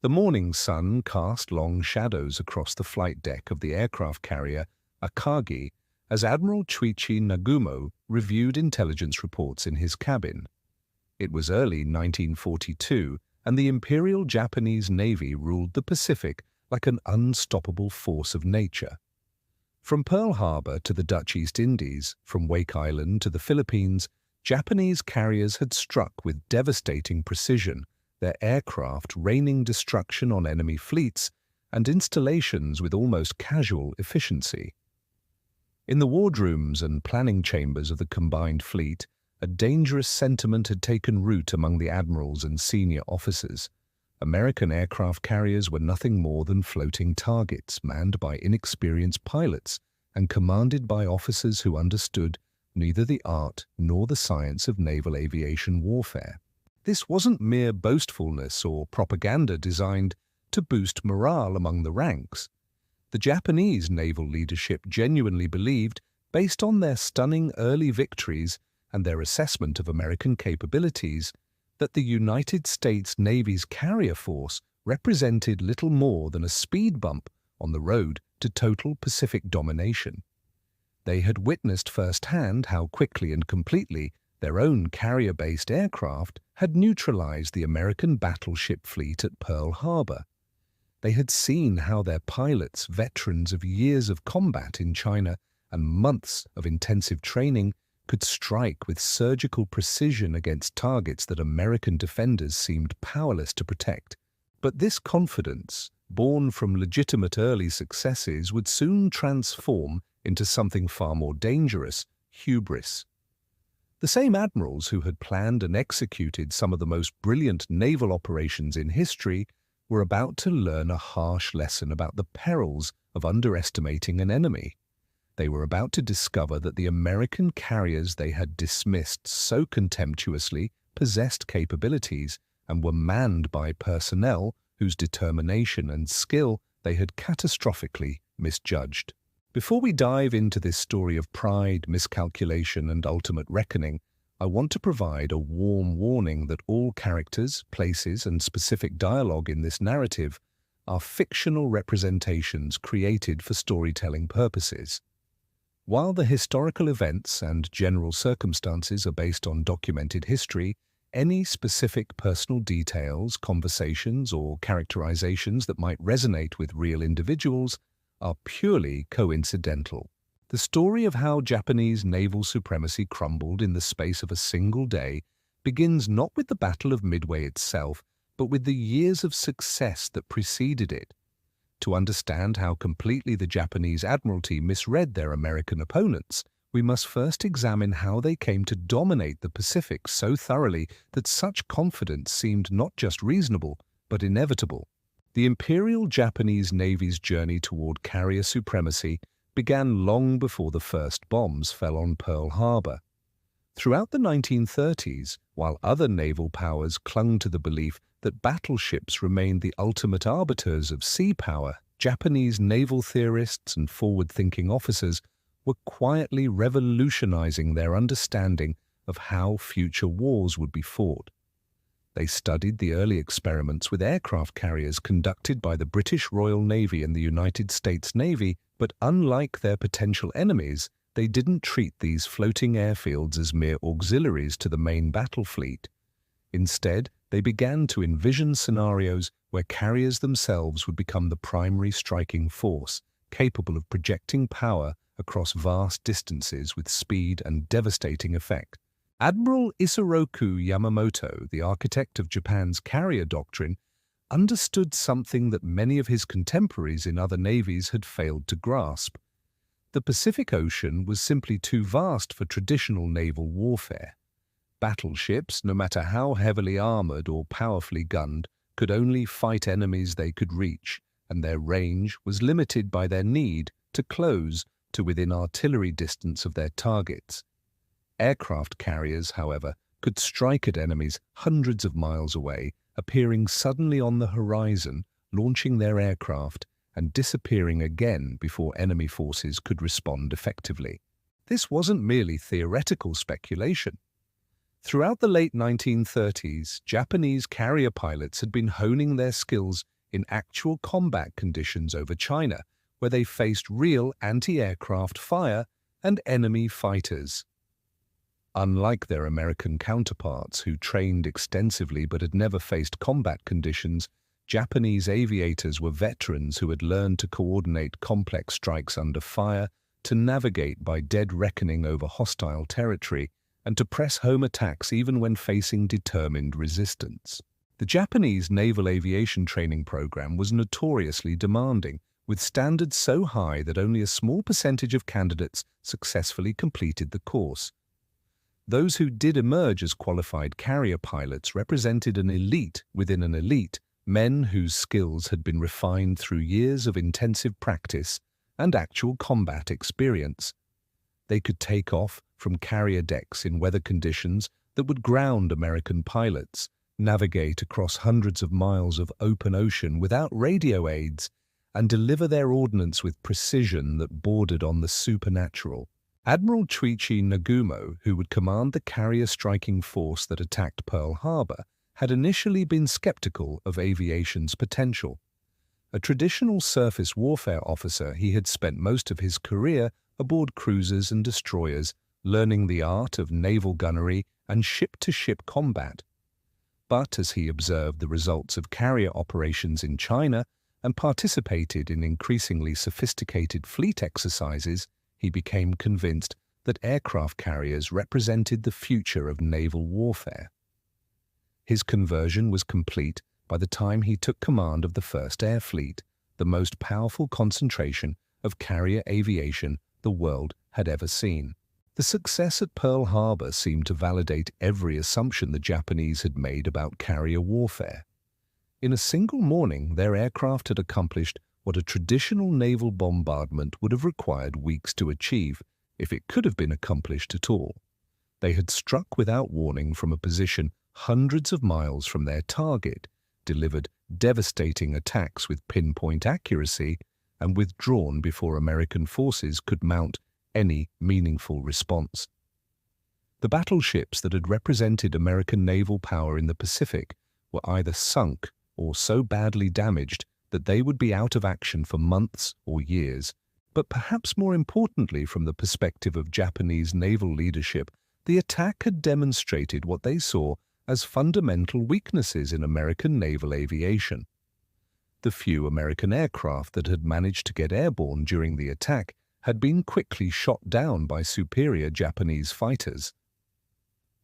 The morning sun cast long shadows across the flight deck of the aircraft carrier Akagi as Admiral Chuichi Nagumo reviewed intelligence reports in his cabin. It was early 1942, and the Imperial Japanese Navy ruled the Pacific like an unstoppable force of nature. From Pearl Harbor to the Dutch East Indies, from Wake Island to the Philippines, Japanese carriers had struck with devastating precision, their aircraft raining destruction on enemy fleets and installations with almost casual efficiency. In the wardrooms and planning chambers of the combined fleet, a dangerous sentiment had taken root among the admirals and senior officers. American aircraft carriers were nothing more than floating targets manned by inexperienced pilots and commanded by officers who understood neither the art nor the science of naval aviation warfare. This wasn't mere boastfulness or propaganda designed to boost morale among the ranks. The Japanese naval leadership genuinely believed, based on their stunning early victories and their assessment of American capabilities, that the United States Navy's carrier force represented little more than a speed bump on the road to total Pacific domination. They had witnessed firsthand how quickly and completely their own carrier-based aircraft had neutralized the American battleship fleet at Pearl Harbor. They had seen how their pilots, veterans of years of combat in China and months of intensive training, could strike with surgical precision against targets that American defenders seemed powerless to protect. But this confidence, born from legitimate early successes, would soon transform into something far more dangerous: hubris. The same admirals who had planned and executed some of the most brilliant naval operations in history were about to learn a harsh lesson about the perils of underestimating an enemy. They were about to discover that the American carriers they had dismissed so contemptuously possessed capabilities and were manned by personnel whose determination and skill they had catastrophically misjudged. Before we dive into this story of pride, miscalculation, and ultimate reckoning, I want to provide a warm warning that all characters, places, and specific dialogue in this narrative are fictional representations created for storytelling purposes. While the historical events and general circumstances are based on documented history, any specific personal details, conversations, or characterizations that might resonate with real individuals are purely coincidental. The story of how Japanese naval supremacy crumbled in the space of a single day begins not with the Battle of Midway itself, but with the years of success that preceded it. To understand how completely the Japanese Admiralty misread their American opponents, we must first examine how they came to dominate the Pacific so thoroughly that such confidence seemed not just reasonable, but inevitable. The Imperial Japanese Navy's journey toward carrier supremacy began long before the first bombs fell on Pearl Harbor. Throughout the 1930s, while other naval powers clung to the belief that battleships remained the ultimate arbiters of sea power, Japanese naval theorists and forward-thinking officers were quietly revolutionizing their understanding of how future wars would be fought. They studied the early experiments with aircraft carriers conducted by the British Royal Navy and the United States Navy, but unlike their potential enemies, they didn't treat these floating airfields as mere auxiliaries to the main battle fleet. Instead, they began to envision scenarios where carriers themselves would become the primary striking force, capable of projecting power across vast distances with speed and devastating effect. Admiral Isoroku Yamamoto, the architect of Japan's carrier doctrine, understood something that many of his contemporaries in other navies had failed to grasp. The Pacific Ocean was simply too vast for traditional naval warfare. Battleships, no matter how heavily armored or powerfully gunned, could only fight enemies they could reach, and their range was limited by their need to close to within artillery distance of their targets. Aircraft carriers, however, could strike at enemies hundreds of miles away, appearing suddenly on the horizon, launching their aircraft, and disappearing again before enemy forces could respond effectively. This wasn't merely theoretical speculation. Throughout the late 1930s, Japanese carrier pilots had been honing their skills in actual combat conditions over China, where they faced real anti-aircraft fire and enemy fighters. Unlike their American counterparts who trained extensively but had never faced combat conditions, Japanese aviators were veterans who had learned to coordinate complex strikes under fire, to navigate by dead reckoning over hostile territory, and to press home attacks even when facing determined resistance. The Japanese naval aviation training program was notoriously demanding, with standards so high that only a small percentage of candidates successfully completed the course. Those who did emerge as qualified carrier pilots represented an elite within an elite, men whose skills had been refined through years of intensive practice and actual combat experience. They could take off from carrier decks in weather conditions that would ground American pilots, navigate across hundreds of miles of open ocean without radio aids, and deliver their ordnance with precision that bordered on the supernatural. Admiral Chuichi Nagumo, who would command the carrier-striking force that attacked Pearl Harbor, had initially been skeptical of aviation's potential. A traditional surface warfare officer, he had spent most of his career aboard cruisers and destroyers, learning the art of naval gunnery and ship-to-ship combat. But as he observed the results of carrier operations in China and participated in increasingly sophisticated fleet exercises, he became convinced that aircraft carriers represented the future of naval warfare. His conversion was complete by the time he took command of the First Air Fleet, the most powerful concentration of carrier aviation the world had ever seen. The success at Pearl Harbor seemed to validate every assumption the Japanese had made about carrier warfare. In a single morning, their aircraft had accomplished what a traditional naval bombardment would have required weeks to achieve, if it could have been accomplished at all. They had struck without warning from a position hundreds of miles from their target, delivered devastating attacks with pinpoint accuracy, and withdrawn before American forces could mount any meaningful response. The battleships that had represented American naval power in the Pacific were either sunk or so badly damaged that they would be out of action for months or years. But perhaps more importantly, from the perspective of Japanese naval leadership, the attack had demonstrated what they saw as fundamental weaknesses in American naval aviation. The few American aircraft that had managed to get airborne during the attack had been quickly shot down by superior Japanese fighters.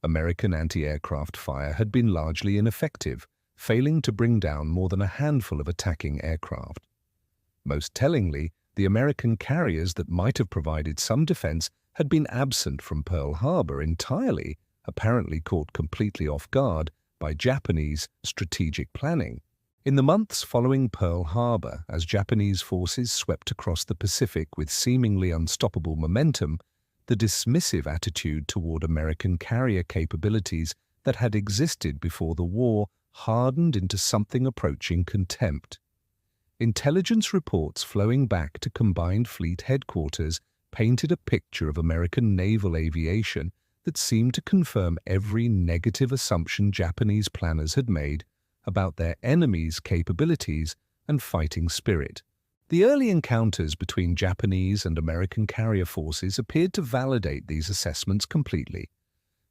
American anti-aircraft fire had been largely ineffective, failing to bring down more than a handful of attacking aircraft. Most tellingly, the American carriers that might have provided some defense had been absent from Pearl Harbor entirely, apparently caught completely off guard by Japanese strategic planning. In the months following Pearl Harbor, as Japanese forces swept across the Pacific with seemingly unstoppable momentum, the dismissive attitude toward American carrier capabilities that had existed before the war hardened into something approaching contempt. Intelligence reports flowing back to Combined Fleet headquarters painted a picture of American naval aviation that seemed to confirm every negative assumption Japanese planners had made about their enemies' capabilities and fighting spirit. The early encounters between Japanese and American carrier forces appeared to validate these assessments completely.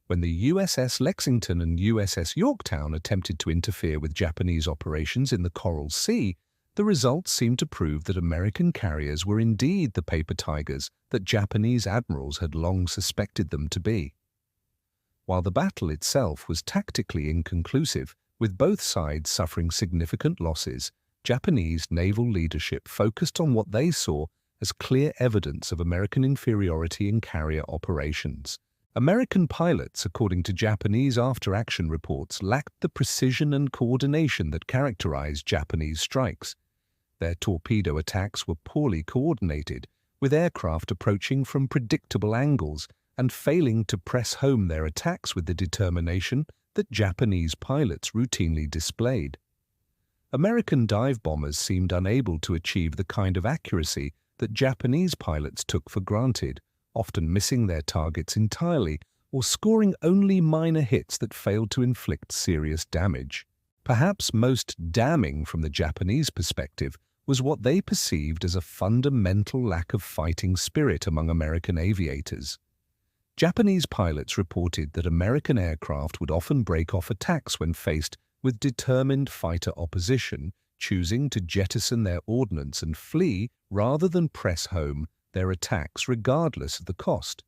When the USS Lexington and USS Yorktown attempted to interfere with Japanese operations in the Coral Sea, the results seemed to prove that American carriers were indeed the paper tigers that Japanese admirals had long suspected them to be. While the battle itself was tactically inconclusive, with both sides suffering significant losses, Japanese naval leadership focused on what they saw as clear evidence of American inferiority in carrier operations. American pilots, according to Japanese after-action reports, lacked the precision and coordination that characterized Japanese strikes. Their torpedo attacks were poorly coordinated, with aircraft approaching from predictable angles and failing to press home their attacks with the determination that Japanese pilots routinely displayed. American dive bombers seemed unable to achieve the kind of accuracy that Japanese pilots took for granted, often missing their targets entirely or scoring only minor hits that failed to inflict serious damage. Perhaps most damning from the Japanese perspective was what they perceived as a fundamental lack of fighting spirit among American aviators. Japanese pilots reported that American aircraft would often break off attacks when faced with determined fighter opposition, choosing to jettison their ordnance and flee rather than press home their attacks regardless of the cost.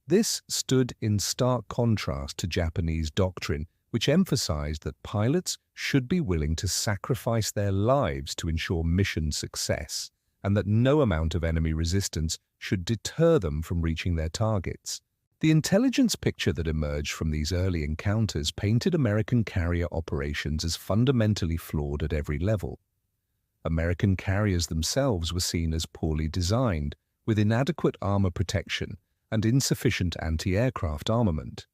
This stood in stark contrast to Japanese doctrine, which emphasized that pilots should be willing to sacrifice their lives to ensure mission success, and that no amount of enemy resistance should deter them from reaching their targets. The intelligence picture that emerged from these early encounters painted American carrier operations as fundamentally flawed at every level. American carriers themselves were seen as poorly designed, with inadequate armor protection and insufficient anti-aircraft armament.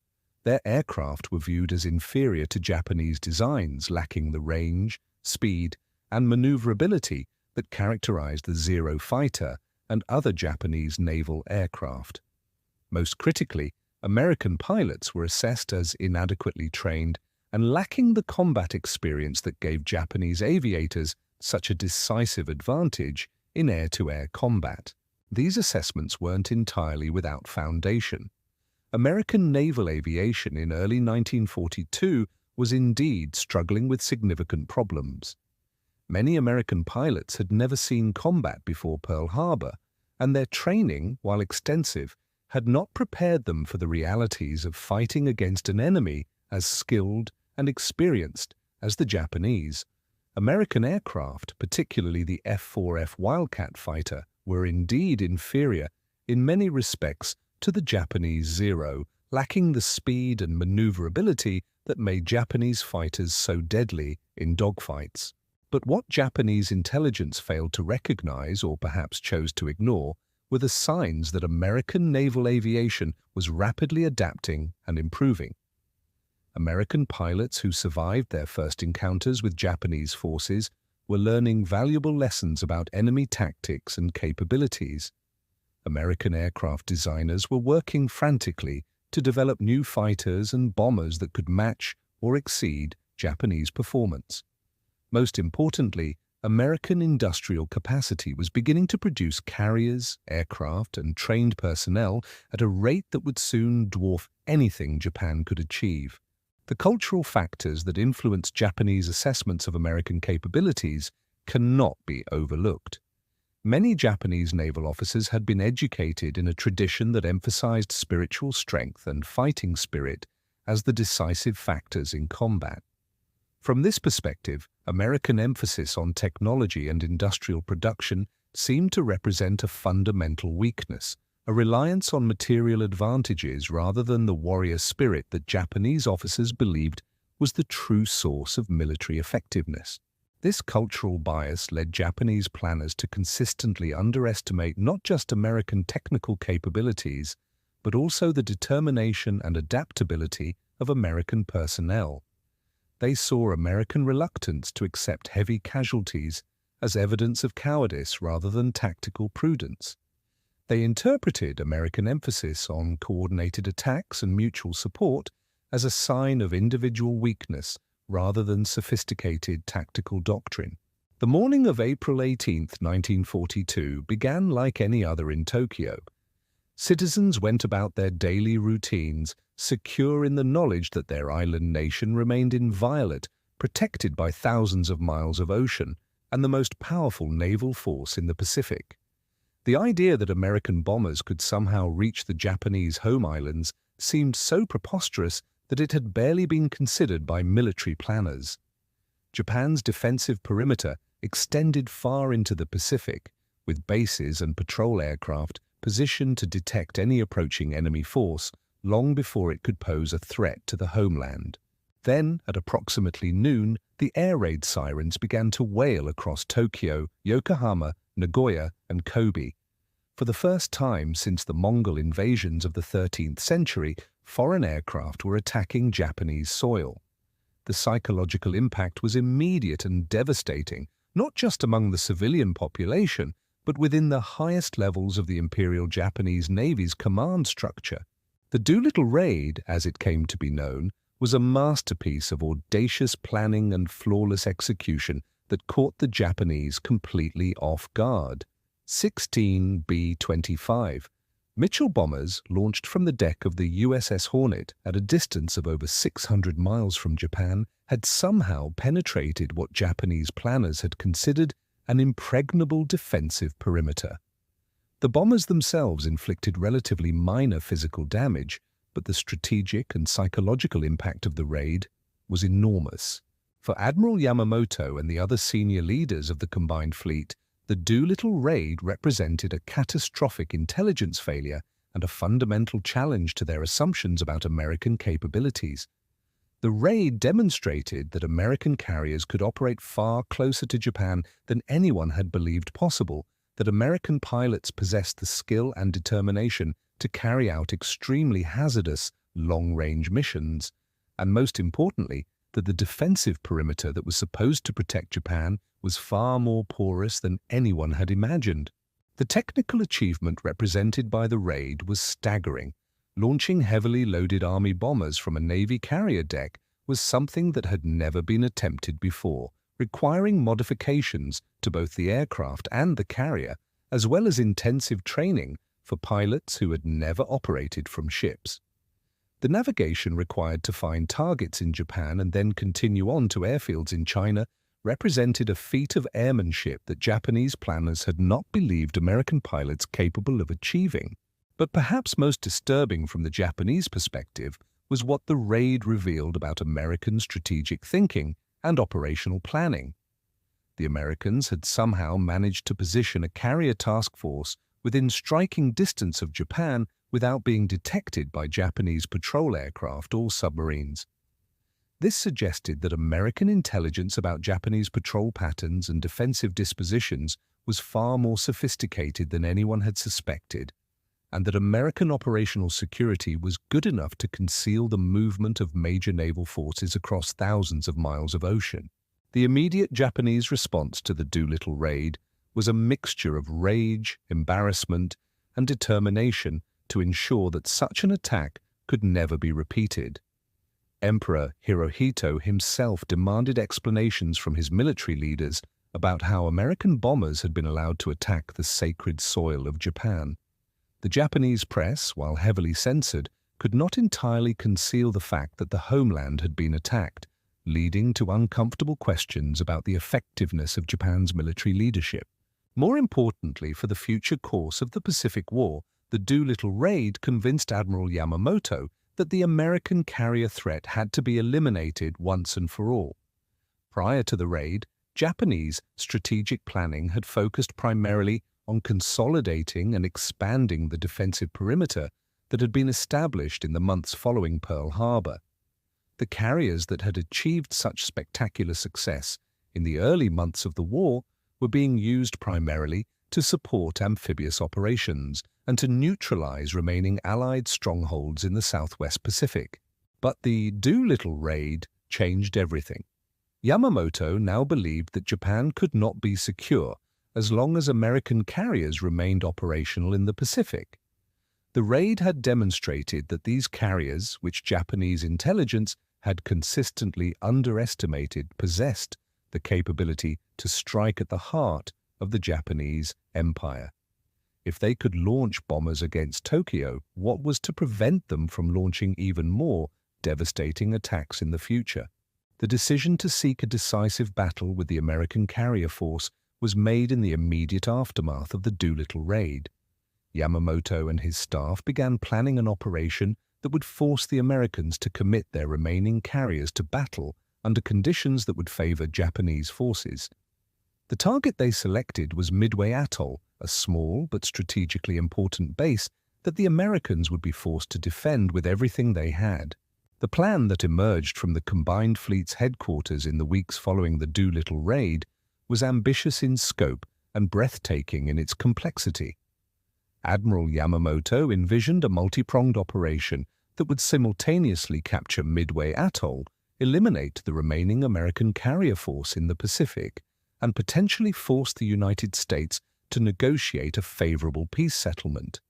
Their aircraft were viewed as inferior to Japanese designs, lacking the range, speed, and maneuverability that characterized the Zero fighter and other Japanese naval aircraft. Most critically, American pilots were assessed as inadequately trained and lacking the combat experience that gave Japanese aviators such a decisive advantage in air-to-air combat. These assessments weren't entirely without foundation. American naval aviation in early 1942 was indeed struggling with significant problems. Many American pilots had never seen combat before Pearl Harbor, and their training, while extensive, had not prepared them for the realities of fighting against an enemy as skilled and experienced as the Japanese. American aircraft, particularly the F-4F Wildcat fighter, were indeed inferior in many respects to the Japanese Zero, lacking the speed and maneuverability that made Japanese fighters so deadly in dogfights. But what Japanese intelligence failed to recognize, or perhaps chose to ignore, were the signs that American naval aviation was rapidly adapting and improving. American pilots who survived their first encounters with Japanese forces were learning valuable lessons about enemy tactics and capabilities. American aircraft designers were working frantically to develop new fighters and bombers that could match or exceed Japanese performance. Most importantly, American industrial capacity was beginning to produce carriers, aircraft, and trained personnel at a rate that would soon dwarf anything Japan could achieve. The cultural factors that influenced Japanese assessments of American capabilities cannot be overlooked. Many Japanese naval officers had been educated in a tradition that emphasized spiritual strength and fighting spirit as the decisive factors in combat. From this perspective, American emphasis on technology and industrial production seemed to represent a fundamental weakness, a reliance on material advantages rather than the warrior spirit that Japanese officers believed was the true source of military effectiveness. This cultural bias led Japanese planners to consistently underestimate not just American technical capabilities, but also the determination and adaptability of American personnel. They saw American reluctance to accept heavy casualties as evidence of cowardice rather than tactical prudence. They interpreted American emphasis on coordinated attacks and mutual support as a sign of individual weakness rather than sophisticated tactical doctrine. The morning of April 18, 1942 began like any other in Tokyo. Citizens went about their daily routines, secure in the knowledge that their island nation remained inviolate, protected by thousands of miles of ocean, and the most powerful naval force in the Pacific. The idea that American bombers could somehow reach the Japanese home islands seemed so preposterous that it had barely been considered by military planners. Japan's defensive perimeter extended far into the Pacific, with bases and patrol aircraft positioned to detect any approaching enemy force long before it could pose a threat to the homeland. Then, at approximately noon, the air raid sirens began to wail across Tokyo, Yokohama, Nagoya, and Kobe. For the first time since the Mongol invasions of the 13th century, foreign aircraft were attacking Japanese soil. The psychological impact was immediate and devastating, not just among the civilian population, but within the highest levels of the Imperial Japanese Navy's command structure. The Doolittle Raid, as it came to be known, was a masterpiece of audacious planning and flawless execution that caught the Japanese completely off guard. 16 B-25 Mitchell bombers launched from the deck of the USS Hornet at a distance of over 600 miles from Japan had somehow penetrated what Japanese planners had considered an impregnable defensive perimeter. The bombers themselves inflicted relatively minor physical damage, but the strategic and psychological impact of the raid was enormous. For Admiral Yamamoto and the other senior leaders of the combined fleet, the Doolittle raid represented a catastrophic intelligence failure and a fundamental challenge to their assumptions about American capabilities. The raid demonstrated that American carriers could operate far closer to Japan than anyone had believed possible, that American pilots possessed the skill and determination to carry out extremely hazardous, long-range missions, and most importantly, that the defensive perimeter that was supposed to protect Japan was far more porous than anyone had imagined. The technical achievement represented by the raid was staggering. Launching heavily loaded Army bombers from a Navy carrier deck was something that had never been attempted before, requiring modifications to both the aircraft and the carrier, as well as intensive training for pilots who had never operated from ships. The navigation required to find targets in Japan and then continue on to airfields in China represented a feat of airmanship that Japanese planners had not believed American pilots capable of achieving. But perhaps most disturbing from the Japanese perspective was what the raid revealed about American strategic thinking and operational planning. The Americans had somehow managed to position a carrier task force within striking distance of Japan without being detected by Japanese patrol aircraft or submarines. This suggested that American intelligence about Japanese patrol patterns and defensive dispositions was far more sophisticated than anyone had suspected, and that American operational security was good enough to conceal the movement of major naval forces across thousands of miles of ocean. The immediate Japanese response to the Doolittle raid was a mixture of rage, embarrassment, and determination to ensure that such an attack could never be repeated. Emperor Hirohito himself demanded explanations from his military leaders about how American bombers had been allowed to attack the sacred soil of Japan. The Japanese press, while heavily censored, could not entirely conceal the fact that the homeland had been attacked, leading to uncomfortable questions about the effectiveness of Japan's military leadership. More importantly, for the future course of the Pacific War, the Doolittle raid convinced Admiral Yamamoto that the American carrier threat had to be eliminated once and for all. Prior to the raid, Japanese strategic planning had focused primarily on consolidating and expanding the defensive perimeter that had been established in the months following Pearl Harbor. The carriers that had achieved such spectacular success in the early months of the war were being used primarily to support amphibious operations and to neutralize remaining Allied strongholds in the Southwest Pacific. But the Doolittle raid changed everything. Yamamoto now believed that Japan could not be secure as long as American carriers remained operational in the Pacific. The raid had demonstrated that these carriers, which Japanese intelligence had consistently underestimated, possessed the capability to strike at the heart of the Japanese Empire. If they could launch bombers against Tokyo, what was to prevent them from launching even more devastating attacks in the future? The decision to seek a decisive battle with the American carrier force was made in the immediate aftermath of the Doolittle raid. Yamamoto and his staff began planning an operation that would force the Americans to commit their remaining carriers to battle under conditions that would favor Japanese forces. The target they selected was Midway Atoll, a small but strategically important base that the Americans would be forced to defend with everything they had. The plan that emerged from the combined fleet's headquarters in the weeks following the Doolittle raid was ambitious in scope and breathtaking in its complexity. Admiral Yamamoto envisioned a multi-pronged operation that would simultaneously capture Midway Atoll, eliminate the remaining American carrier force in the Pacific, and potentially force the United States to negotiate a favorable peace settlement.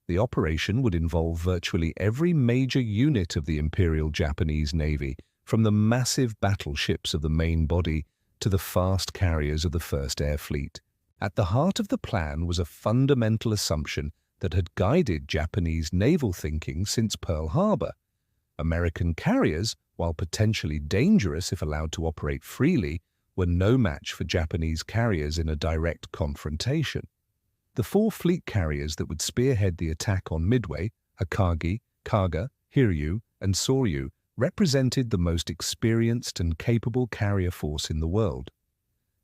The operation would involve virtually every major unit of the Imperial Japanese Navy, from the massive battleships of the main body to the fast carriers of the First Air Fleet. At the heart of the plan was a fundamental assumption that had guided Japanese naval thinking since Pearl Harbor. American carriers, while potentially dangerous if allowed to operate freely, were no match for Japanese carriers in a direct confrontation. The four fleet carriers that would spearhead the attack on Midway, Akagi, Kaga, Hiryu, and Soryu, represented the most experienced and capable carrier force in the world.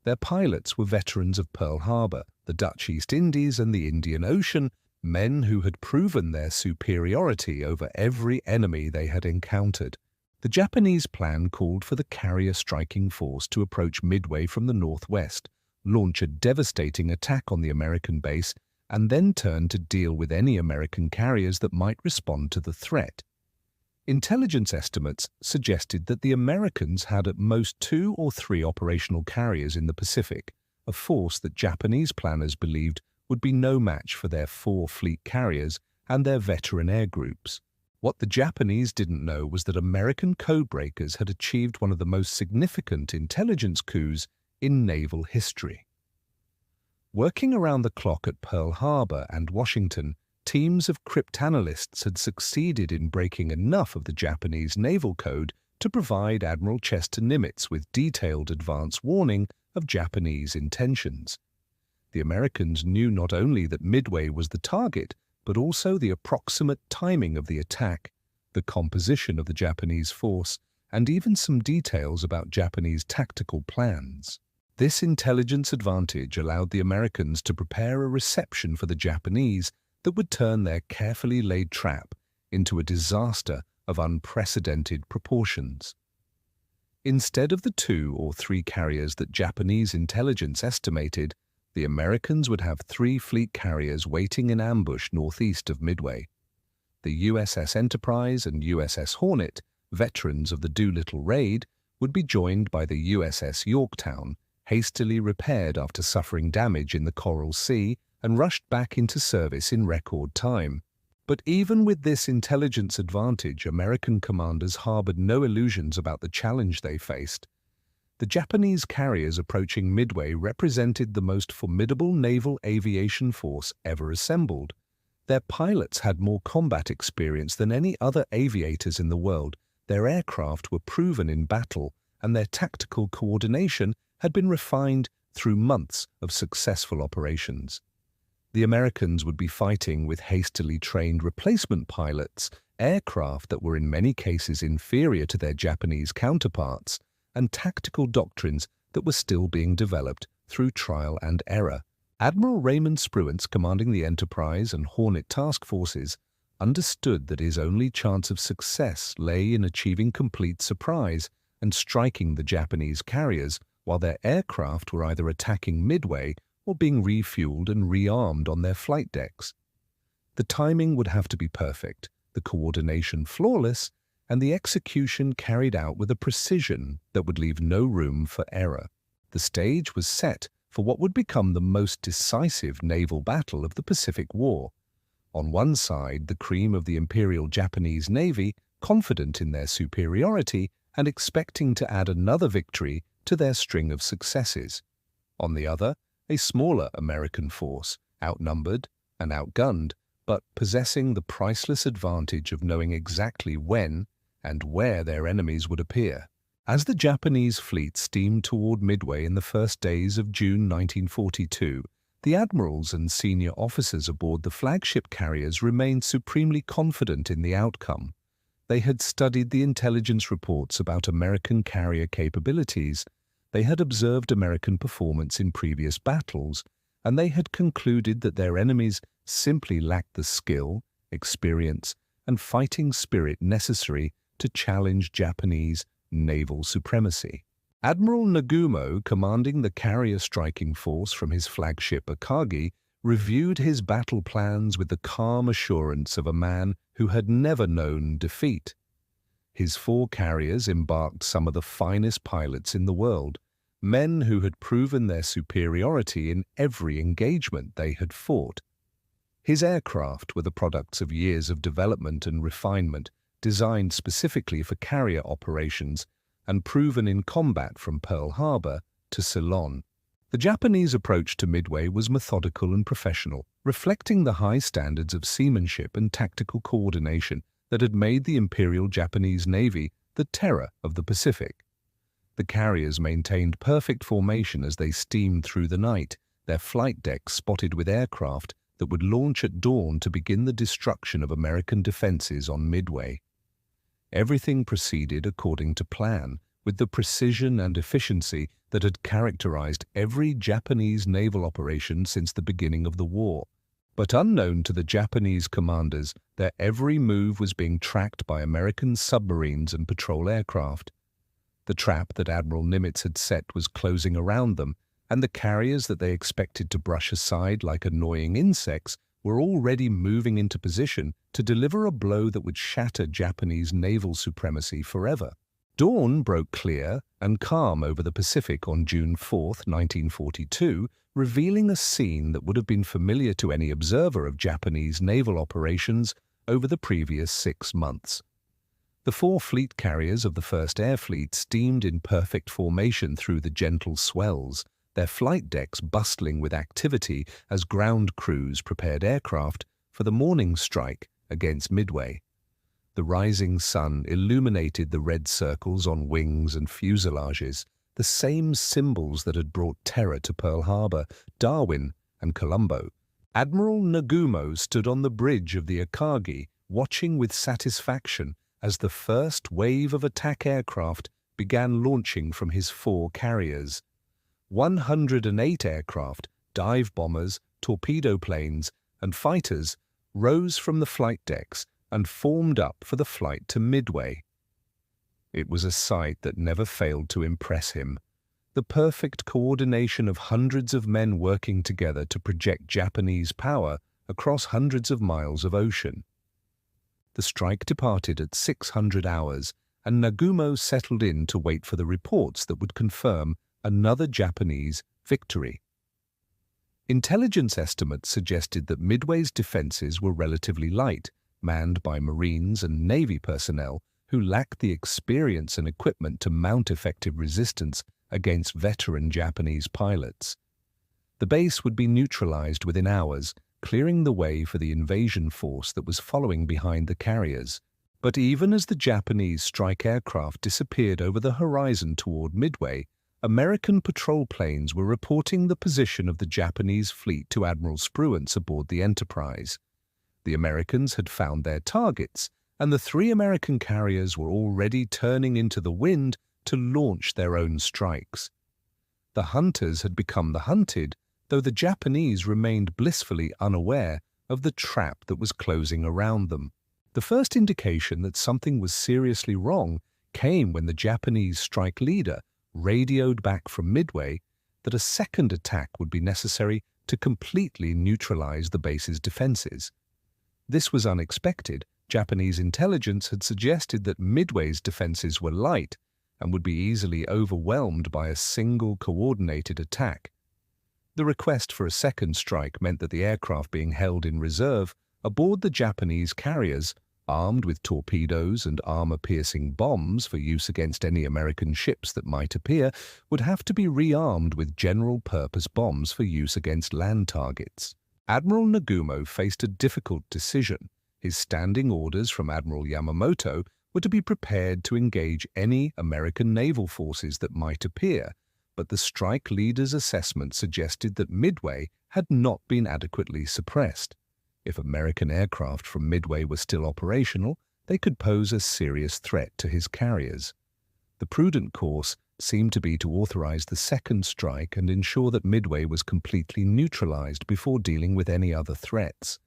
Their pilots were veterans of Pearl Harbor, the Dutch East Indies, and the Indian Ocean, men who had proven their superiority over every enemy they had encountered. The Japanese plan called for the carrier striking force to approach Midway from the northwest, launch a devastating attack on the American base, and then turn to deal with any American carriers that might respond to the threat. Intelligence estimates suggested that the Americans had at most 2 or 3 operational carriers in the Pacific, a force that Japanese planners believed would be no match for their 4 fleet carriers and their veteran air groups. What the Japanese didn't know was that American codebreakers had achieved one of the most significant intelligence coups in naval history. Working around the clock at Pearl Harbor and Washington, teams of cryptanalysts had succeeded in breaking enough of the Japanese naval code to provide Admiral Chester Nimitz with detailed advance warning of Japanese intentions. The Americans knew not only that Midway was the target, but also the approximate timing of the attack, the composition of the Japanese force, and even some details about Japanese tactical plans. This intelligence advantage allowed the Americans to prepare a reception for the Japanese that would turn their carefully laid trap into a disaster of unprecedented proportions. Instead of the 2 or 3 carriers that Japanese intelligence estimated, the Americans would have 3 fleet carriers waiting in ambush northeast of Midway. The USS Enterprise and USS Hornet, veterans of the Doolittle raid, would be joined by the USS Yorktown, hastily repaired after suffering damage in the Coral Sea and rushed back into service in record time. But even with this intelligence advantage, American commanders harbored no illusions about the challenge they faced. The Japanese carriers approaching Midway represented the most formidable naval aviation force ever assembled. Their pilots had more combat experience than any other aviators in the world, their aircraft were proven in battle, and their tactical coordination had been refined through months of successful operations. The Americans would be fighting with hastily trained replacement pilots, aircraft that were in many cases inferior to their Japanese counterparts, and tactical doctrines that were still being developed through trial and error. Admiral Raymond Spruance, commanding the Enterprise and Hornet task forces, understood that his only chance of success lay in achieving complete surprise and striking the Japanese carriers while their aircraft were either attacking Midway or being refueled and rearmed on their flight decks. The timing would have to be perfect, the coordination flawless, and the execution carried out with a precision that would leave no room for error. The stage was set for what would become the most decisive naval battle of the Pacific War. On one side, the cream of the Imperial Japanese Navy, confident in their superiority and expecting to add another victory to their string of successes. On the other, a smaller American force, outnumbered and outgunned, but possessing the priceless advantage of knowing exactly when and where their enemies would appear. As the Japanese fleet steamed toward Midway in the first days of June 1942, the admirals and senior officers aboard the flagship carriers remained supremely confident in the outcome. They had studied the intelligence reports about American carrier capabilities, they had observed American performance in previous battles, and they had concluded that their enemies simply lacked the skill, experience, and fighting spirit necessary to challenge Japanese naval supremacy. Admiral Nagumo, commanding the carrier striking force from his flagship Akagi, reviewed his battle plans with the calm assurance of a man who had never known defeat. His 4 carriers embarked some of the finest pilots in the world, men who had proven their superiority in every engagement they had fought. His aircraft were the products of years of development and refinement, designed specifically for carrier operations and proven in combat from Pearl Harbor to Ceylon. The Japanese approach to Midway was methodical and professional, reflecting the high standards of seamanship and tactical coordination that had made the Imperial Japanese Navy the terror of the Pacific. The carriers maintained perfect formation as they steamed through the night, their flight decks spotted with aircraft that would launch at dawn to begin the destruction of American defenses on Midway. Everything proceeded according to plan, with the precision and efficiency that had characterized every Japanese naval operation since the beginning of the war. But unknown to the Japanese commanders, their every move was being tracked by American submarines and patrol aircraft. The trap that Admiral Nimitz had set was closing around them, and the carriers that they expected to brush aside like annoying insects were already moving into position to deliver a blow that would shatter Japanese naval supremacy forever. Dawn broke clear and calm over the Pacific on June 4, 1942, revealing a scene that would have been familiar to any observer of Japanese naval operations over the previous 6 months. The 4 fleet carriers of the 1st Air Fleet steamed in perfect formation through the gentle swells, their flight decks bustling with activity as ground crews prepared aircraft for the morning strike against Midway. The rising sun illuminated the red circles on wings and fuselages, the same symbols that had brought terror to Pearl Harbor, Darwin, and Colombo. Admiral Nagumo stood on the bridge of the Akagi, watching with satisfaction as the first wave of attack aircraft began launching from his 4 carriers. 108 aircraft, dive bombers, torpedo planes, and fighters rose from the flight decks and formed up for the flight to Midway. It was a sight that never failed to impress him. The perfect coordination of hundreds of men working together to project Japanese power across hundreds of miles of ocean. The strike departed at 600 hours, and Nagumo settled in to wait for the reports that would confirm another Japanese victory. Intelligence estimates suggested that Midway's defenses were relatively light, manned by Marines and Navy personnel who lacked the experience and equipment to mount effective resistance against veteran Japanese pilots. The base would be neutralized within hours, clearing the way for the invasion force that was following behind the carriers. But even as the Japanese strike aircraft disappeared over the horizon toward Midway, American patrol planes were reporting the position of the Japanese fleet to Admiral Spruance aboard the Enterprise. The Americans had found their targets, and the 3 American carriers were already turning into the wind to launch their own strikes. The hunters had become the hunted, though the Japanese remained blissfully unaware of the trap that was closing around them. The first indication that something was seriously wrong came when the Japanese strike leader radioed back from Midway that a second attack would be necessary to completely neutralize the base's defenses. This was unexpected. Japanese intelligence had suggested that Midway's defenses were light and would be easily overwhelmed by a single coordinated attack. The request for a second strike meant that the aircraft being held in reserve aboard the Japanese carriers, armed with torpedoes and armor-piercing bombs for use against any American ships that might appear, would have to be rearmed with general-purpose bombs for use against land targets. Admiral Nagumo faced a difficult decision. His standing orders from Admiral Yamamoto were to be prepared to engage any American naval forces that might appear, but the strike leader's assessment suggested that Midway had not been adequately suppressed. If American aircraft from Midway were still operational, they could pose a serious threat to his carriers. The prudent course seemed to be to authorize the second strike and ensure that Midway was completely neutralized before dealing with any other threats.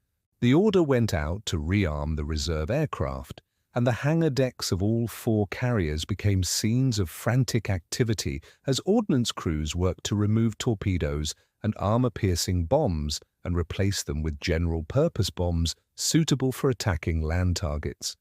The order went out to rearm the reserve aircraft, and the hangar decks of all 4 carriers became scenes of frantic activity as ordnance crews worked to remove torpedoes and armor-piercing bombs and replace them with general-purpose bombs suitable for attacking land targets.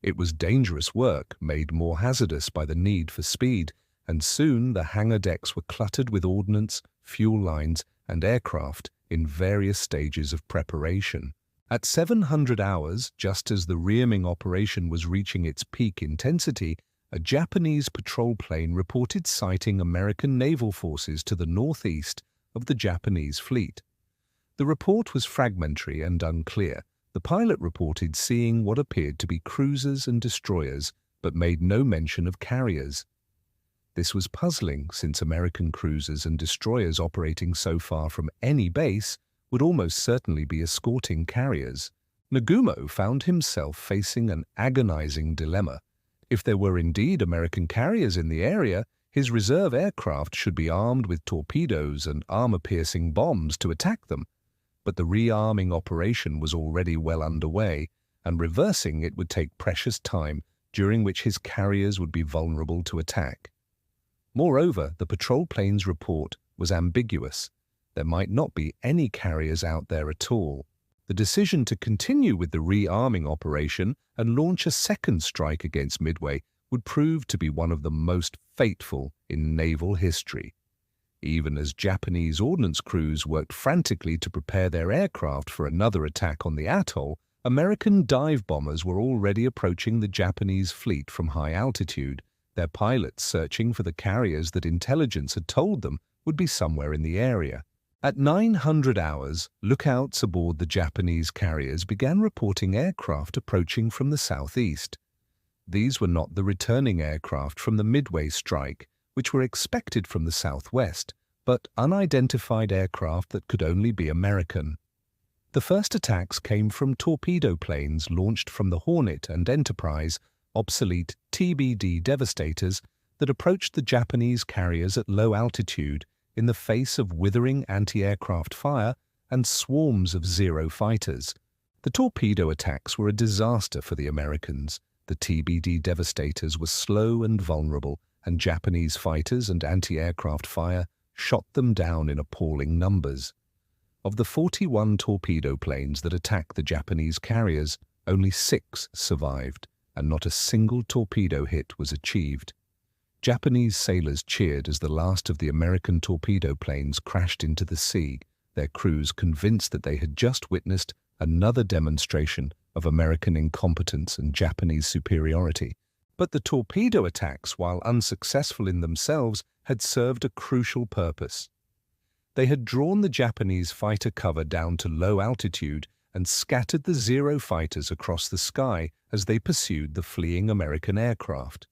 It was dangerous work, made more hazardous by the need for speed, and soon the hangar decks were cluttered with ordnance, fuel lines, and aircraft in various stages of preparation. At 700 hours, just as the rearming operation was reaching its peak intensity, a Japanese patrol plane reported sighting American naval forces to the northeast of the Japanese fleet. The report was fragmentary and unclear. The pilot reported seeing what appeared to be cruisers and destroyers, but made no mention of carriers. This was puzzling, since American cruisers and destroyers operating so far from any base would almost certainly be escorting carriers. Nagumo found himself facing an agonizing dilemma. If there were indeed American carriers in the area, his reserve aircraft should be armed with torpedoes and armor-piercing bombs to attack them. But the rearming operation was already well underway, and reversing it would take precious time, during which his carriers would be vulnerable to attack. Moreover, the patrol plane's report was ambiguous. There might not be any carriers out there at all. The decision to continue with the rearming operation and launch a second strike against Midway would prove to be one of the most fateful in naval history. Even as Japanese ordnance crews worked frantically to prepare their aircraft for another attack on the atoll, American dive bombers were already approaching the Japanese fleet from high altitude, their pilots searching for the carriers that intelligence had told them would be somewhere in the area. At 900 hours, lookouts aboard the Japanese carriers began reporting aircraft approaching from the southeast. These were not the returning aircraft from the Midway strike, which were expected from the southwest, but unidentified aircraft that could only be American. The first attacks came from torpedo planes launched from the Hornet and Enterprise, obsolete TBD devastators that approached the Japanese carriers at low altitude in the face of withering anti-aircraft fire and swarms of Zero fighters. The torpedo attacks were a disaster for the Americans. The TBD devastators were slow and vulnerable, and Japanese fighters and anti-aircraft fire shot them down in appalling numbers. Of the 41 torpedo planes that attacked the Japanese carriers, only 6 survived, and not a single torpedo hit was achieved. Japanese sailors cheered as the last of the American torpedo planes crashed into the sea, their crews convinced that they had just witnessed another demonstration of American incompetence and Japanese superiority. But the torpedo attacks, while unsuccessful in themselves, had served a crucial purpose. They had drawn the Japanese fighter cover down to low altitude and scattered the Zero fighters across the sky as they pursued the fleeing American aircraft.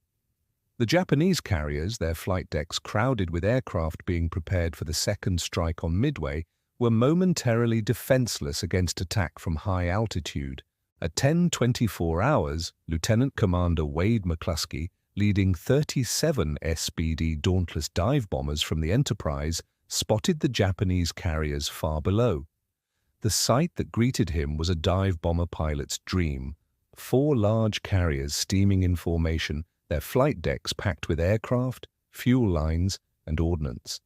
The Japanese carriers, their flight decks crowded with aircraft being prepared for the second strike on Midway, were momentarily defenseless against attack from high altitude. At 10:24 hours, Lieutenant Commander Wade McCluskey, leading 37 SBD Dauntless dive bombers from the Enterprise, spotted the Japanese carriers far below. The sight that greeted him was a dive bomber pilot's dream. 4 large carriers steaming in formation, their flight decks packed with aircraft, fuel lines, and ordnance.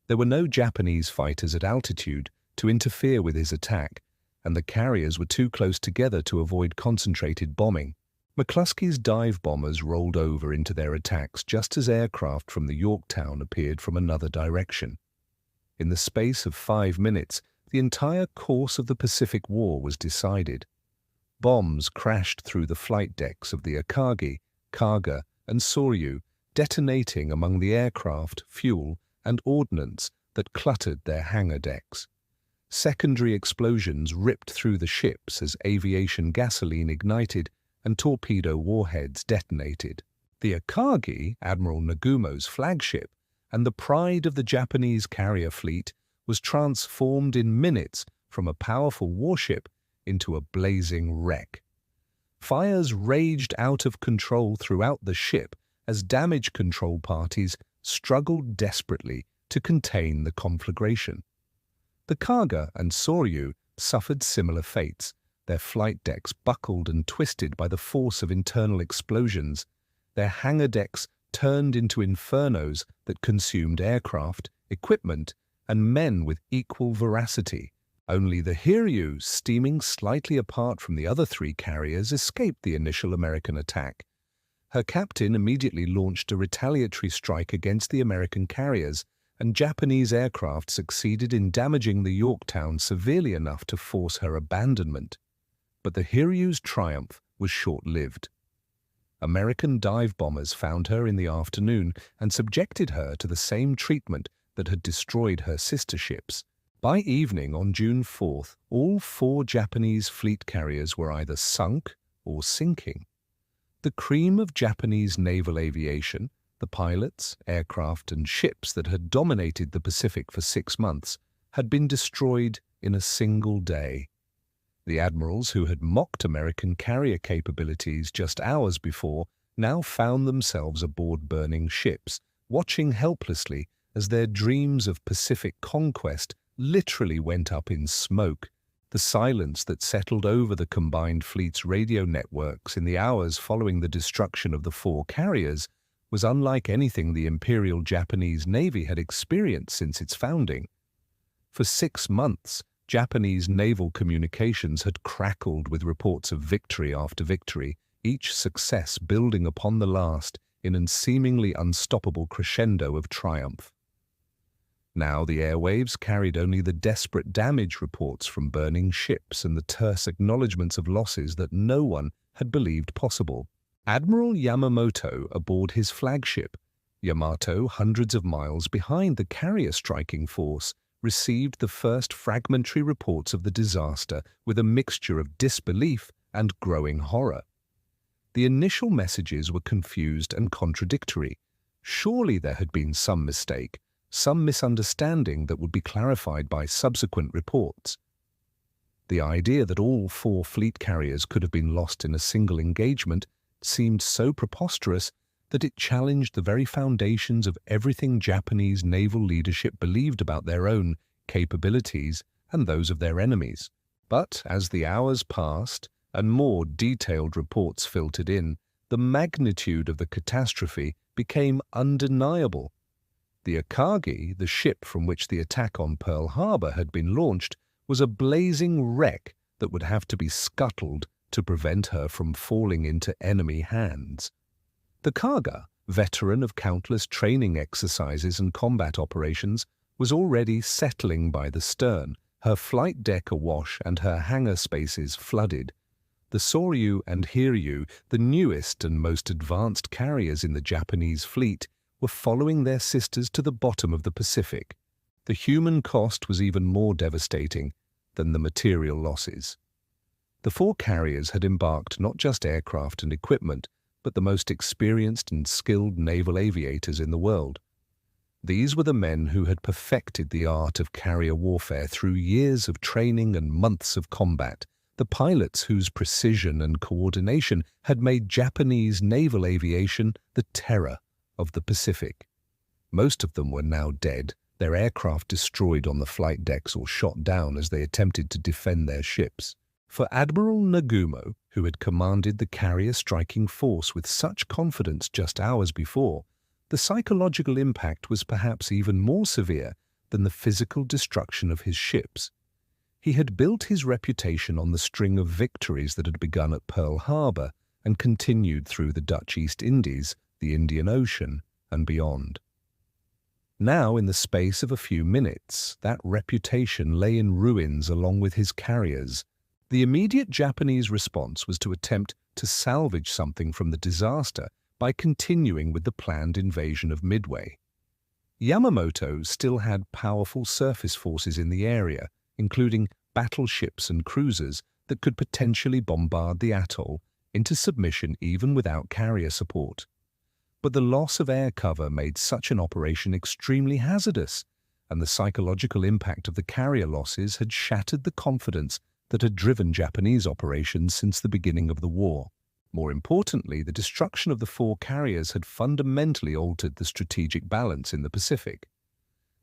There were no Japanese fighters at altitude to interfere with his attack, and the carriers were too close together to avoid concentrated bombing. McCluskey's dive bombers rolled over into their attacks just as aircraft from the Yorktown appeared from another direction. In the space of 5 minutes, the entire course of the Pacific War was decided. Bombs crashed through the flight decks of the Akagi, Kaga, and Soryu, detonating among the aircraft, fuel, and ordnance that cluttered their hangar decks. Secondary explosions ripped through the ships as aviation gasoline ignited and torpedo warheads detonated. The Akagi, Admiral Nagumo's flagship, and the pride of the Japanese carrier fleet, was transformed in minutes from a powerful warship into a blazing wreck. Fires raged out of control throughout the ship as damage control parties struggled desperately to contain the conflagration. The Kaga and Soryu suffered similar fates. Their flight decks buckled and twisted by the force of internal explosions. Their hangar decks turned into infernos that consumed aircraft, equipment, and men with equal voracity. Only the Hiryu, steaming slightly apart from the other 3 carriers, escaped the initial American attack. Her captain immediately launched a retaliatory strike against the American carriers, and Japanese aircraft succeeded in damaging the Yorktown severely enough to force her abandonment. But the Hiryu's triumph was short-lived. American dive bombers found her in the afternoon and subjected her to the same treatment that had destroyed her sister ships. By evening on June 4th, all 4 Japanese fleet carriers were either sunk or sinking. The cream of Japanese naval aviation, the pilots, aircraft, and ships that had dominated the Pacific for 6 months, had been destroyed in a single day. The admirals who had mocked American carrier capabilities just hours before now found themselves aboard burning ships, watching helplessly as their dreams of Pacific conquest literally went up in smoke. The silence that settled over the combined fleet's radio networks in the hours following the destruction of the 4 carriers was unlike anything the Imperial Japanese Navy had experienced since its founding. For 6 months, Japanese naval communications had crackled with reports of victory after victory, each success building upon the last in a seemingly unstoppable crescendo of triumph. Now the airwaves carried only the desperate damage reports from burning ships and the terse acknowledgments of losses that no one had believed possible. Admiral Yamamoto aboard his flagship, Yamato, hundreds of miles behind the carrier-striking force, received the first fragmentary reports of the disaster with a mixture of disbelief and growing horror. The initial messages were confused and contradictory. Surely there had been some mistake, some misunderstanding that would be clarified by subsequent reports. The idea that all 4 fleet carriers could have been lost in a single engagement seemed so preposterous that it challenged the very foundations of everything Japanese naval leadership believed about their own capabilities and those of their enemies. But as the hours passed and more detailed reports filtered in, the magnitude of the catastrophe became undeniable. The Akagi, the ship from which the attack on Pearl Harbor had been launched, was a blazing wreck that would have to be scuttled to prevent her from falling into enemy hands. The Kaga, veteran of countless training exercises and combat operations, was already settling by the stern, her flight deck awash and her hangar spaces flooded. The Soryu and Hiryu, the newest and most advanced carriers in the Japanese fleet, were following their sisters to the bottom of the Pacific. The human cost was even more devastating than the material losses. The 4 carriers had embarked not just aircraft and equipment, but the most experienced and skilled naval aviators in the world. These were the men who had perfected the art of carrier warfare through years of training and months of combat, the pilots whose precision and coordination had made Japanese naval aviation the terror of the Pacific. Most of them were now dead, their aircraft destroyed on the flight decks or shot down as they attempted to defend their ships. For Admiral Nagumo, who had commanded the carrier-striking force with such confidence just hours before, the psychological impact was perhaps even more severe than the physical destruction of his ships. He had built his reputation on the string of victories that had begun at Pearl Harbor and continued through the Dutch East Indies, the Indian Ocean, and beyond. Now, in the space of a few minutes, that reputation lay in ruins along with his carriers. The immediate Japanese response was to attempt to salvage something from the disaster by continuing with the planned invasion of Midway. Yamamoto still had powerful surface forces in the area, including battleships and cruisers that could potentially bombard the atoll into submission even without carrier support. But the loss of air cover made such an operation extremely hazardous, and the psychological impact of the carrier losses had shattered the confidence that had driven Japanese operations since the beginning of the war. More importantly, the destruction of the 4 carriers had fundamentally altered the strategic balance in the Pacific.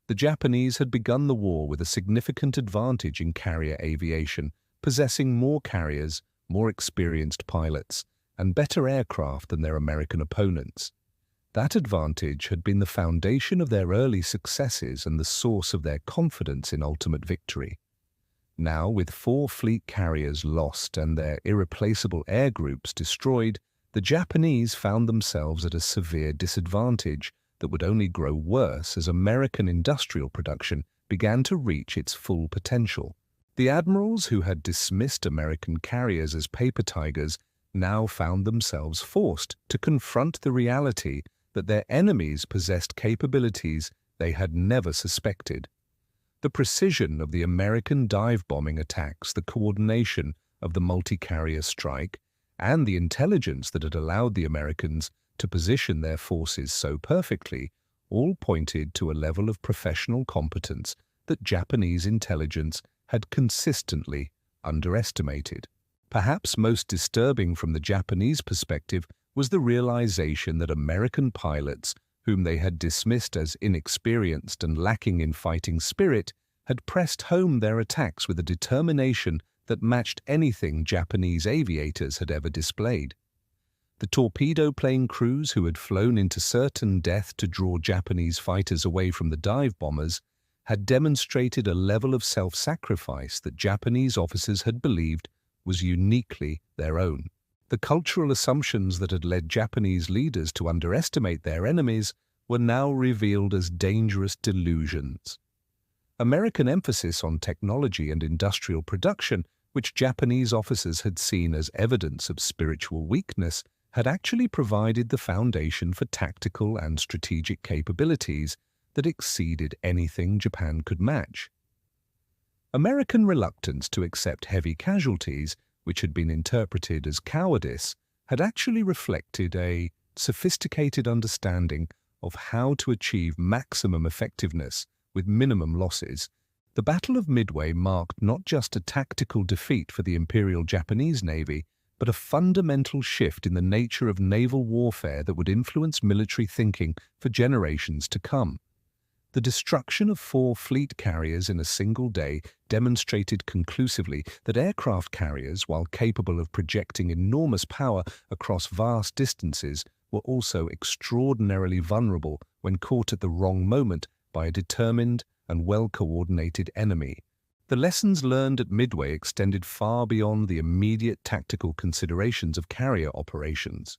The Japanese had begun the war with a significant advantage in carrier aviation, possessing more carriers, more experienced pilots, and better aircraft than their American opponents. That advantage had been the foundation of their early successes and the source of their confidence in ultimate victory. Now, with 4 fleet carriers lost and their irreplaceable air groups destroyed, the Japanese found themselves at a severe disadvantage that would only grow worse as American industrial production began to reach its full potential. The admirals who had dismissed American carriers as paper tigers now found themselves forced to confront the reality that their enemies possessed capabilities they had never suspected. The precision of the American dive-bombing attacks, the coordination of the multi-carrier strike, and the intelligence that had allowed the Americans to position their forces so perfectly all pointed to a level of professional competence that Japanese intelligence had consistently underestimated. Perhaps most disturbing from the Japanese perspective was the realization that American pilots, whom they had dismissed as inexperienced and lacking in fighting spirit, had pressed home their attacks with a determination that matched anything Japanese aviators had ever displayed. The torpedo plane crews who had flown into certain death to draw Japanese fighters away from the dive bombers had demonstrated a level of self-sacrifice that Japanese officers had believed was uniquely their own. The cultural assumptions that had led Japanese leaders to underestimate their enemies were now revealed as dangerous delusions. American emphasis on technology and industrial production, which Japanese officers had seen as evidence of spiritual weakness, had actually provided the foundation for tactical and strategic capabilities that exceeded anything Japan could match. American reluctance to accept heavy casualties, which had been interpreted as cowardice, had actually reflected a sophisticated understanding of how to achieve maximum effectiveness with minimum losses. The Battle of Midway marked not just a tactical defeat for the Imperial Japanese Navy, but a fundamental shift in the nature of naval warfare that would influence military thinking for generations to come. The destruction of 4 fleet carriers in a single day demonstrated conclusively that aircraft carriers, while capable of projecting enormous power across vast distances, were also extraordinarily vulnerable when caught at the wrong moment by a determined and well-coordinated enemy. The lessons learned at Midway extended far beyond the immediate tactical considerations of carrier operations.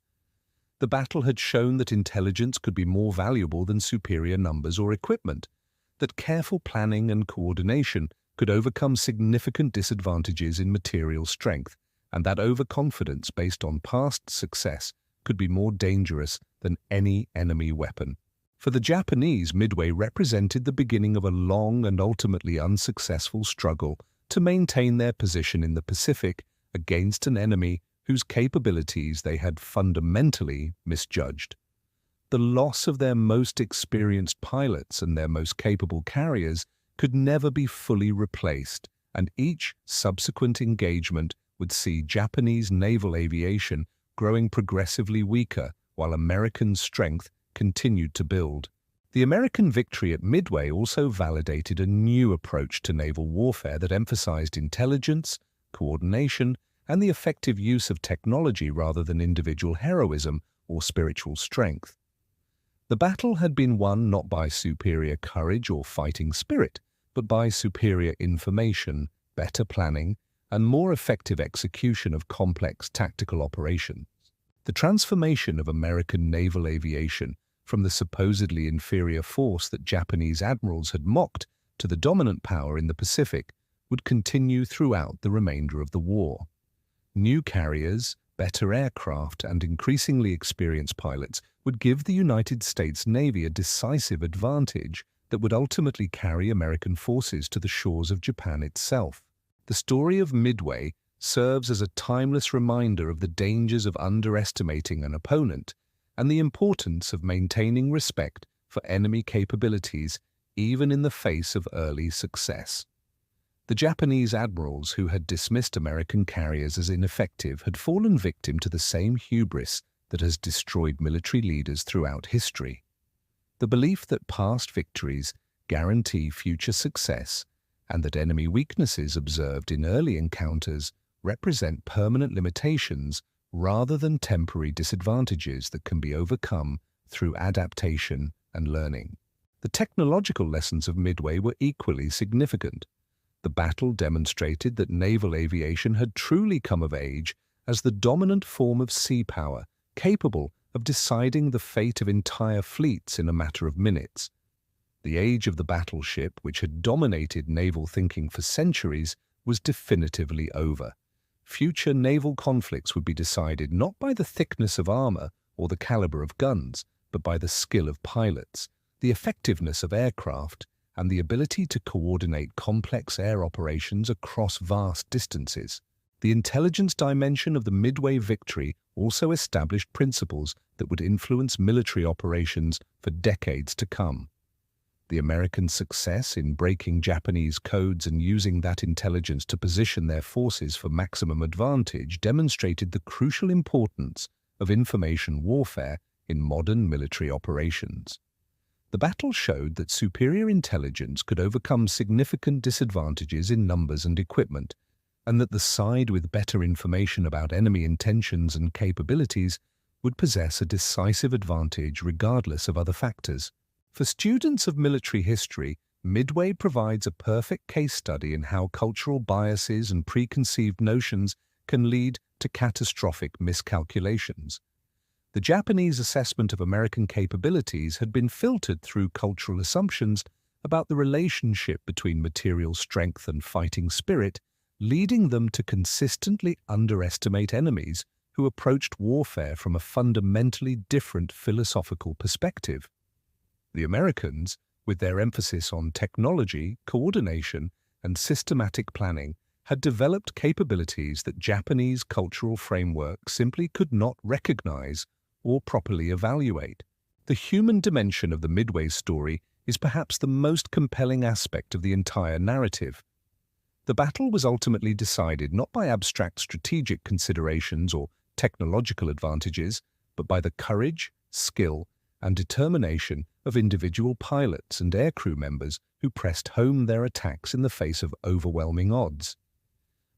The battle had shown that intelligence could be more valuable than superior numbers or equipment, that careful planning and coordination could overcome significant disadvantages in material strength, and that overconfidence based on past success could be more dangerous than any enemy weapon. For the Japanese, Midway represented the beginning of a long and ultimately unsuccessful struggle to maintain their position in the Pacific against an enemy whose capabilities they had fundamentally misjudged. The loss of their most experienced pilots and their most capable carriers could never be fully replaced, and each subsequent engagement would see Japanese naval aviation growing progressively weaker while American strength continued to build. The American victory at Midway also validated a new approach to naval warfare that emphasized intelligence, coordination, and the effective use of technology rather than individual heroism or spiritual strength. The battle had been won not by superior courage or fighting spirit, but by superior information, better planning, and more effective execution of complex tactical operations. The transformation of American naval aviation from the supposedly inferior force that Japanese admirals had mocked to the dominant power in the Pacific would continue throughout the remainder of the war. New carriers, better aircraft, and increasingly experienced pilots would give the United States Navy a decisive advantage that would ultimately carry American forces to the shores of Japan itself. The story of Midway serves as a timeless reminder of the dangers of underestimating an opponent and the importance of maintaining respect for enemy capabilities even in the face of early success. The Japanese admirals who had dismissed American carriers as ineffective had fallen victim to the same hubris that has destroyed military leaders throughout history. The belief that past victories guarantee future success and that enemy weaknesses observed in early encounters represent permanent limitations rather than temporary disadvantages that can be overcome through adaptation and learning. The technological lessons of Midway were equally significant. The battle demonstrated that naval aviation had truly come of age as the dominant form of sea power, capable of deciding the fate of entire fleets in a matter of minutes. The age of the battleship, which had dominated naval thinking for centuries, was definitively over. Future naval conflicts would be decided not by the thickness of armor or the caliber of guns, but by the skill of pilots, the effectiveness of aircraft, and the ability to coordinate complex air operations across vast distances. The intelligence dimension of the Midway victory also established principles that would influence military operations for decades to come. The American success in breaking Japanese codes and using that intelligence to position their forces for maximum advantage demonstrated the crucial importance of information warfare in modern military operations. The battle showed that superior intelligence could overcome significant disadvantages in numbers and equipment, and that the side with better information about enemy intentions and capabilities would possess a decisive advantage regardless of other factors. For students of military history, Midway provides a perfect case study in how cultural biases and preconceived notions can lead to catastrophic miscalculations. The Japanese assessment of American capabilities had been filtered through cultural assumptions about the relationship between material strength and fighting spirit, leading them to consistently underestimate enemies who approached warfare from a fundamentally different philosophical perspective. The Americans, with their emphasis on technology, coordination, and systematic planning, had developed capabilities that Japanese cultural framework simply could not recognize or properly evaluate. The human dimension of the Midway story is perhaps the most compelling aspect of the entire narrative. The battle was ultimately decided not by abstract strategic considerations or technological advantages, but by the courage, skill, and determination of individual pilots and aircrew members who pressed home their attacks in the face of overwhelming odds.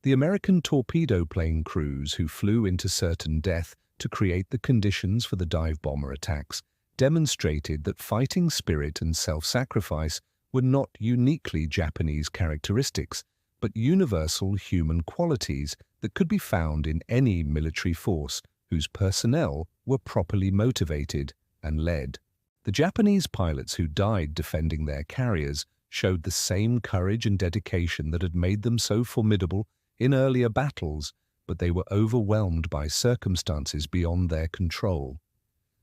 The American torpedo plane crews who flew into certain death to create the conditions for the dive bomber attacks demonstrated that fighting spirit and self-sacrifice were not uniquely Japanese characteristics, but universal human qualities that could be found in any military force whose personnel were properly motivated and led. The Japanese pilots who died defending their carriers showed the same courage and dedication that had made them so formidable in earlier battles, but they were overwhelmed by circumstances beyond their control.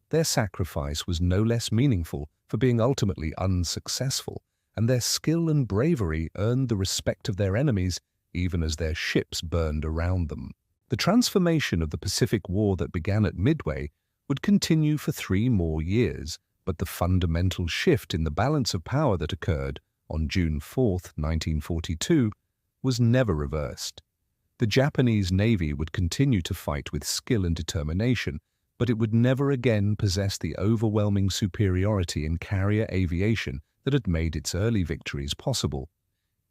Their sacrifice was no less meaningful for being ultimately unsuccessful, and their skill and bravery earned the respect of their enemies even as their ships burned around them. The transformation of the Pacific War that began at Midway would continue for 3 more years, but the fundamental shift in the balance of power that occurred on June 4, 1942, was never reversed. The Japanese Navy would continue to fight with skill and determination, but it would never again possess the overwhelming superiority in carrier aviation that had made its early victories possible.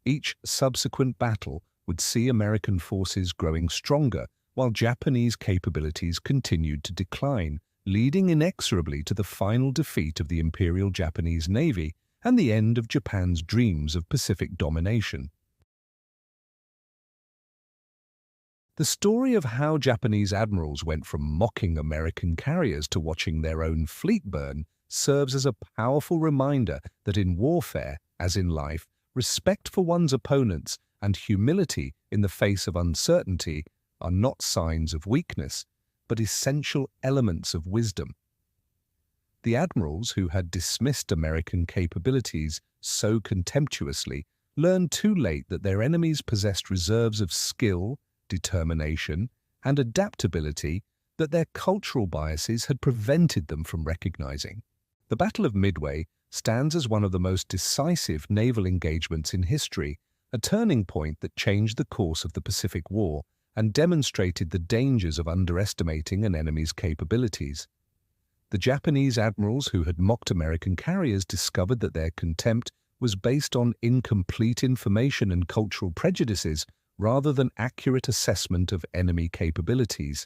Each subsequent battle would see American forces growing stronger, while Japanese capabilities continued to decline, leading inexorably to the final defeat of the Imperial Japanese Navy and the end of Japan's dreams of Pacific domination. The story of how Japanese admirals went from mocking American carriers to watching their own fleet burn serves as a powerful reminder that in warfare, as in life, respect for one's opponents and humility in the face of uncertainty are not signs of weakness, but essential elements of wisdom. The admirals who had dismissed American capabilities so contemptuously learned too late that their enemies possessed reserves of skill, determination, and adaptability that their cultural biases had prevented them from recognizing. The Battle of Midway stands as one of the most decisive naval engagements in history, a turning point that changed the course of the Pacific War and demonstrated the dangers of underestimating an enemy's capabilities. The Japanese admirals who had mocked American carriers discovered that their contempt was based on incomplete information and cultural prejudices rather than accurate assessment of enemy capabilities.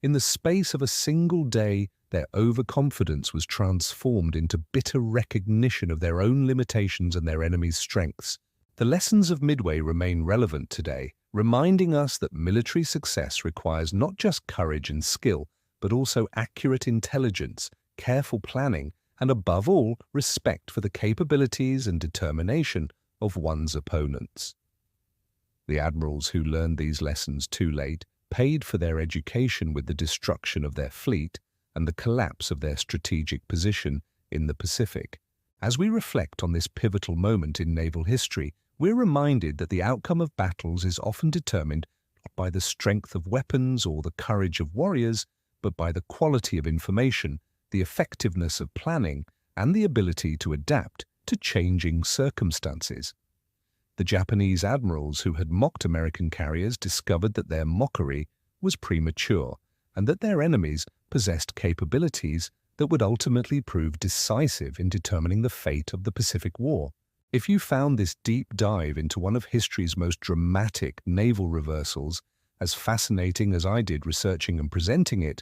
In the space of a single day, their overconfidence was transformed into bitter recognition of their own limitations and their enemy's strengths. The lessons of Midway remain relevant today, reminding us that military success requires not just courage and skill, but also accurate intelligence, careful planning, and above all, respect for the capabilities and determination of one's opponents. The admirals who learned these lessons too late paid for their education with the destruction of their fleet and the collapse of their strategic position in the Pacific. As we reflect on this pivotal moment in naval history, we're reminded that the outcome of battles is often determined not by the strength of weapons or the courage of warriors, but by the quality of information, the effectiveness of planning, and the ability to adapt to changing circumstances. The Japanese admirals who had mocked American carriers discovered that their mockery was premature and that their enemies possessed capabilities that would ultimately prove decisive in determining the fate of the Pacific War. If you found this deep dive into one of history's most dramatic naval reversals as fascinating as I did researching and presenting it,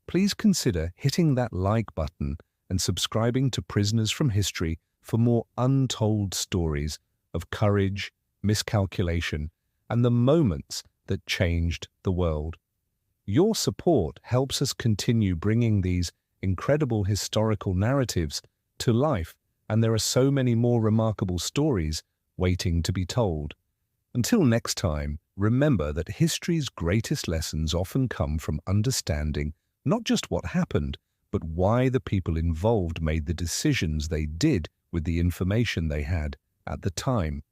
please consider hitting that like button and subscribing to Prisoners from History for more untold stories of courage, miscalculation, and the moments that changed the world. Your support helps us continue bringing these incredible historical narratives to life, and there are so many more remarkable stories waiting to be told. Until next time, remember that history's greatest lessons often come from understanding not just what happened, but why the people involved made the decisions they did with the information they had at the time.